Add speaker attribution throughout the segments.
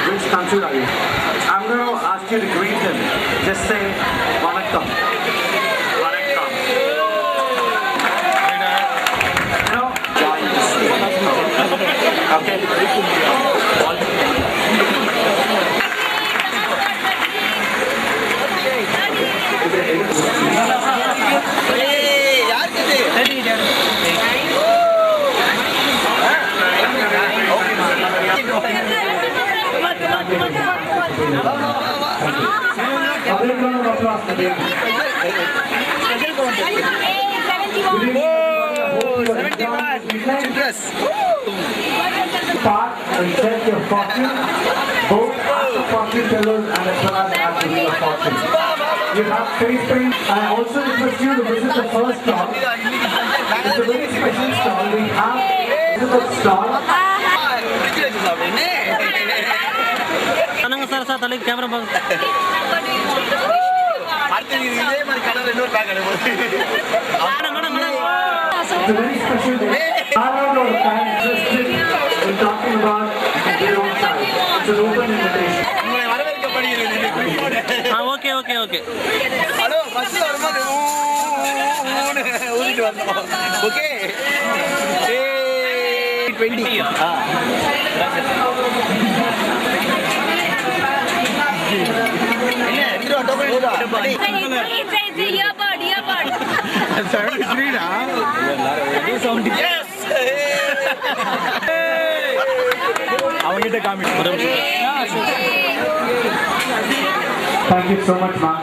Speaker 1: Which country are you? I'm going to ask you to greet them. Just say, Vanakkam. Vanakkam. No? Okay. Park and set your fortune, both after fortune tellers and as well as at the wheel of fortune. You have face paint. I also request you to visit the first stall. It's a very special stall. We have the stall.
Speaker 2: Camera bang.
Speaker 1: It's a very special day. I don't know if I'm interested in talking about their own side. It's an open invitation.
Speaker 2: Okay.
Speaker 3: Hello, okay. Hey, 20. Yes.
Speaker 1: Thank you so much, ma'am.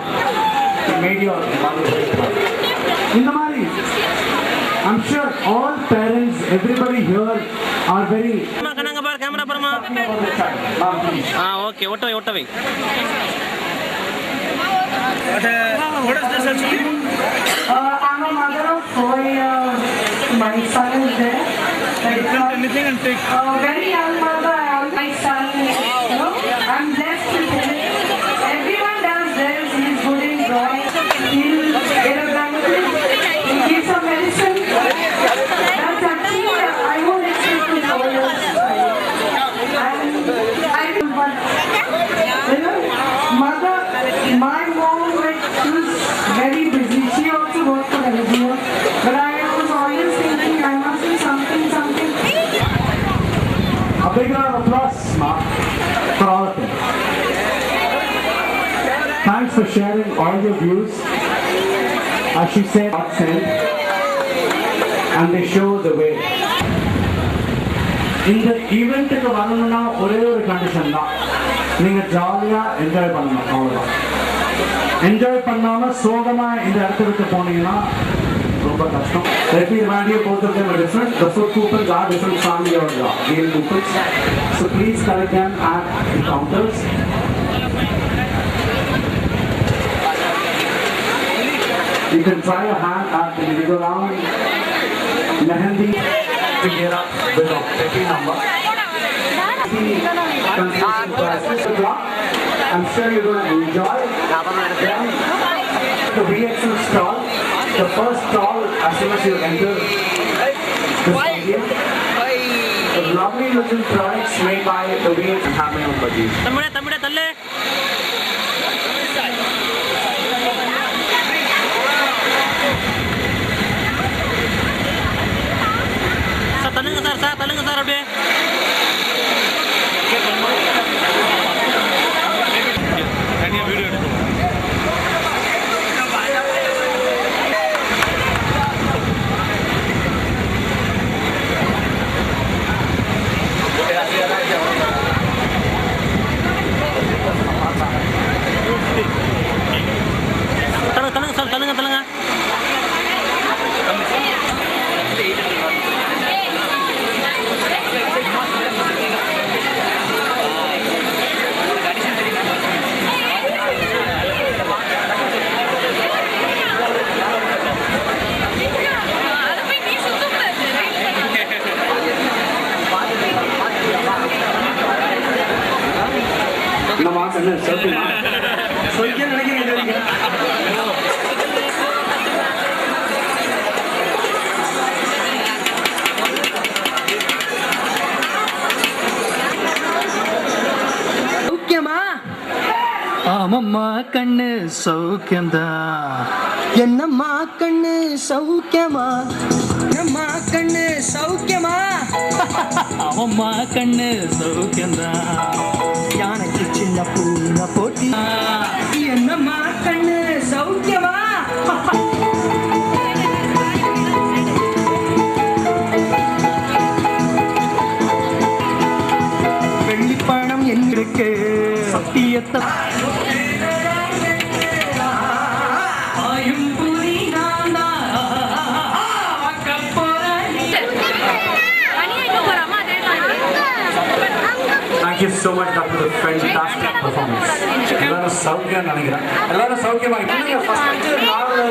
Speaker 1: You made your mother very proud. Indamari, I'm sure all parents, everybody here are very
Speaker 2: Camera for ma.
Speaker 1: Ma'am, please.
Speaker 2: Okay. What away?
Speaker 3: What is this actually?
Speaker 4: I'm a mother of 4 years. My son is there.
Speaker 3: Anything and take.
Speaker 4: Very young mother. My son, I'm blessed with him. Everyone does this. He's good in drawing. He'll get a blanket. He'll give some medicine. That's actually, I won't expect his 4 years. Mother, my mom, she was very busy. She also worked for LGO. But I was always thinking I must do something.
Speaker 1: A big round of applause, ma'am, for all of them. Thanks for sharing all your views. As she said, God sent, and they show the way. இந்த ஈவெண்ட்டுக்கு வரணும்னா ஒரே ஒரு condition தான், நீங்கள் ஜாலியாக enjoy பண்ணணும், அவ்வளோதான். Enjoy பண்ணாமல் சோகமாக இந்த இடத்த விட்டு போனீங்கன்னா ரொம்ப கஷ்டம். Let me remind you, both of them are different. The food coupons are different from your meal coupons. So please collect them at the counters. You can try your hand at the merry-go-round, Mehendi, Figura with a petty number. Concession prices. I'm sure you're going to enjoy them. The VXL stall, the first stall as soon as you enter the stadium. The lovely little products made by the VXL Carnival buddies.
Speaker 2: Talunga sir abbe. Tanya video eduthu. Talunga.
Speaker 1: No, I'm selfie. So you can
Speaker 5: ஆமம்மா கண்ணு சௌக்கியந்தா என்னம்மா கண்ணு சௌக்கியமா நம்மா கண்ணு சௌக்கியமா ஆமம்மா கண்ணு சௌக்கியந்தா யானைக்கு சின்ன பூனை போட்டி என்னம்மா கண்ணு சௌக்கியமா வெள்ளிப்பணம் எங்களுக்கு சத்தியத்தை
Speaker 1: Thank you so much for the fantastic performance. எல்லாரும் சௌக்கியம் நினைக்கிறேன். எல்லாரும் சௌக்கியமா இருக்கீங்க. ஃபர்ஸ்ட் 4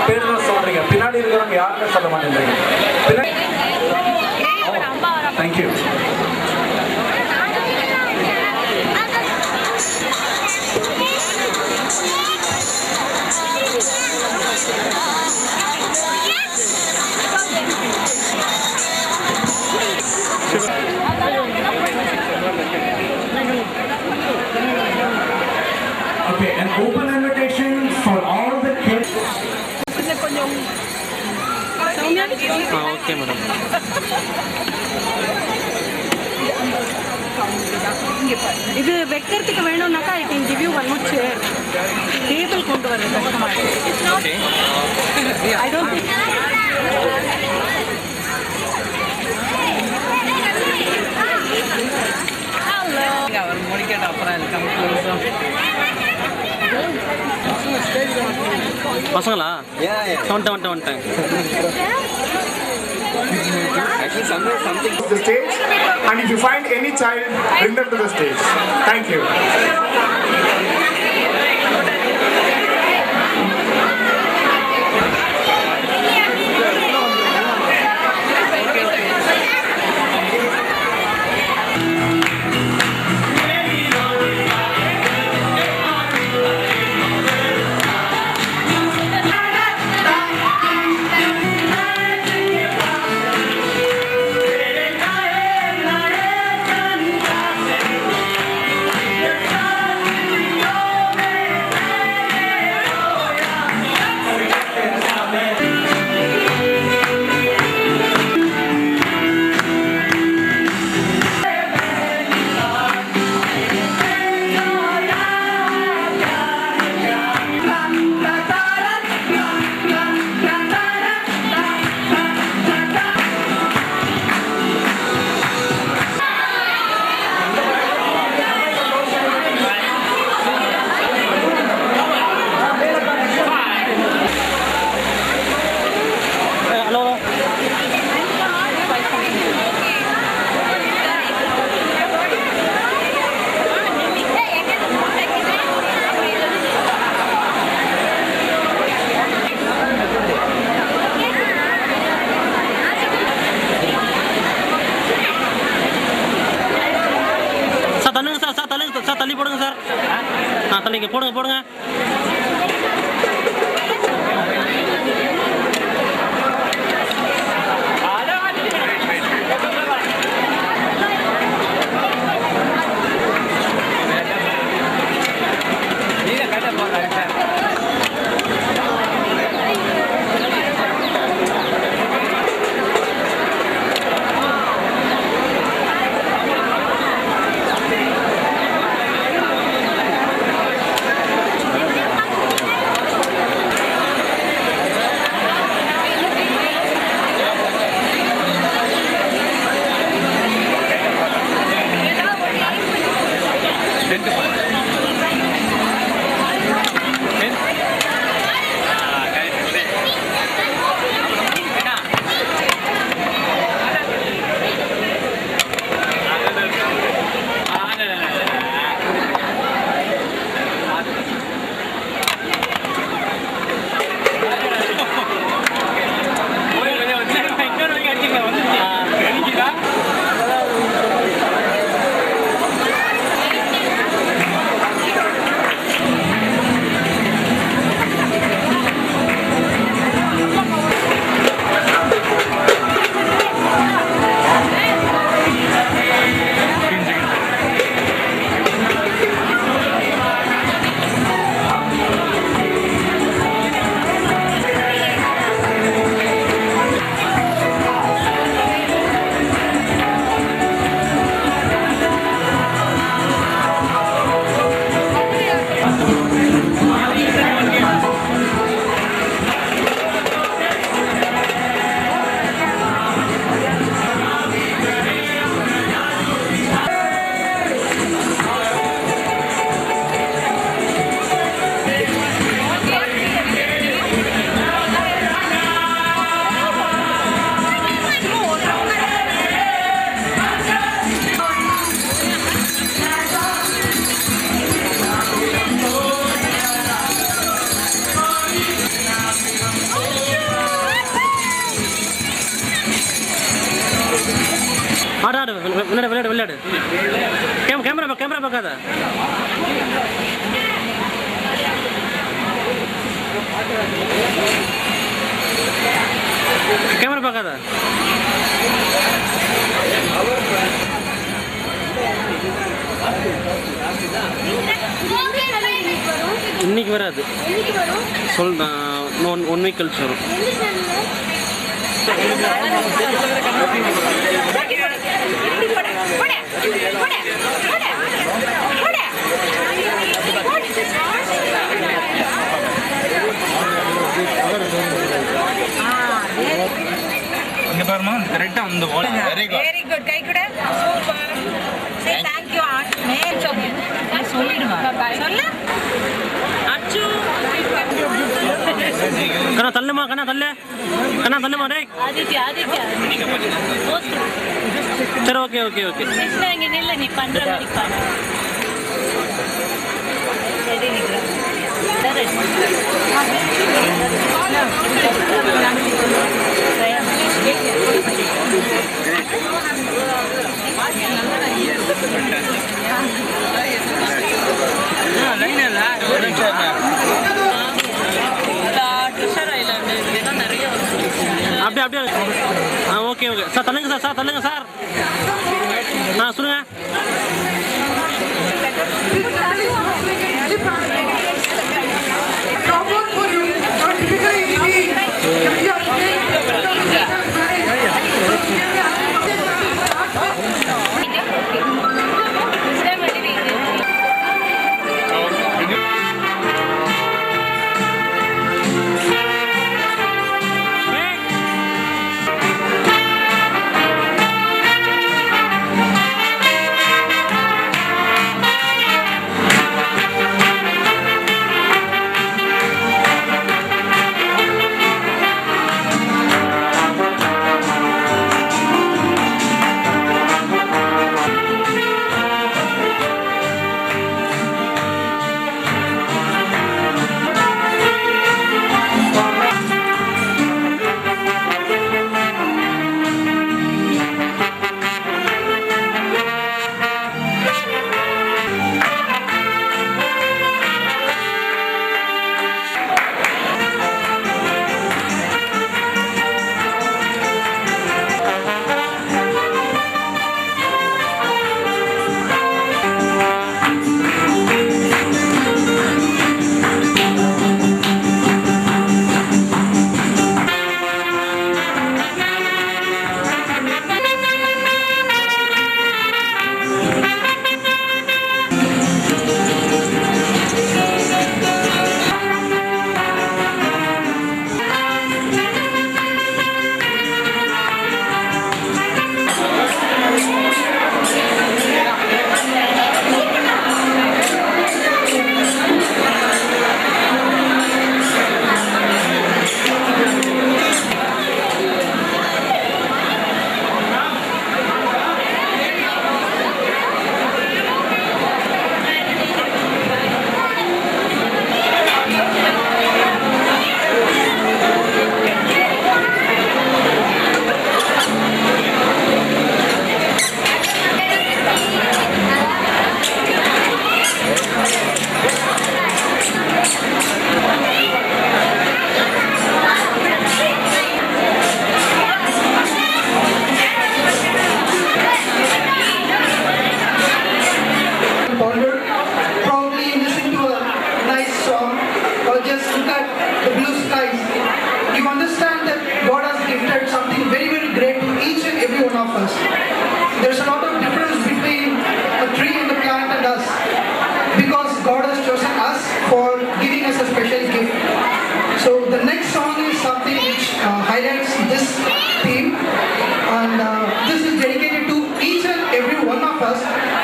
Speaker 1: பேர் தான் சொல்றீங்க. பின்னாடி இருக்கிறவங்க யாருமே சொல்ல மாட்டேங்கிறீங்க. Thank you. Okay, an open invitation for all the kids.
Speaker 2: Okay madam.
Speaker 6: இது வைக்கிறதுக்கு வேணும்னாக்கா I can give you one more chair. Table கொண்டு வரது கஷ்டமா இருக்கு.
Speaker 2: ஓகே.
Speaker 6: ஐ டோன்ட் திங்க்
Speaker 5: அவர் முடிக்கட்ட அப்புறம்
Speaker 2: பசங்களா? வந்துட்டேன்.
Speaker 7: Actually, something to the stage, and if you find any child, bring them to the stage. Thank you.
Speaker 2: தள்ளி போடுங்க சார். தள்ளிங்க போடுங்க. ஸ்டில் எடு. கேமரா பார்க்காத. கேமரா பார்க்காத. இன்னைக்கு வராது. சொல், 1 வீக் கழிச்சு வரும்.
Speaker 3: இங்க பாருமா கரெக்ட்டா அந்த வால்.
Speaker 6: Very good. கை கூட சூப்பர். சே थैंक यू ஆட் நேம் சொல்லிடுமா. சொல்லு அச்சு.
Speaker 2: கண்ணா தள்ளுமா டேய்.
Speaker 6: ஆதித்யா போஸ்ட்.
Speaker 2: சரி ஓகே.
Speaker 6: கிருஷ்ணா இங்க நில்ல, நீ பண்ற மாதிரி பாரு. சரி நிக்கிறேன். சரி
Speaker 3: லைன் இல்ல
Speaker 2: அப்படியே ஓகே சார். தள்ளுங்க சார். சொல்லுங்க.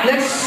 Speaker 5: Let's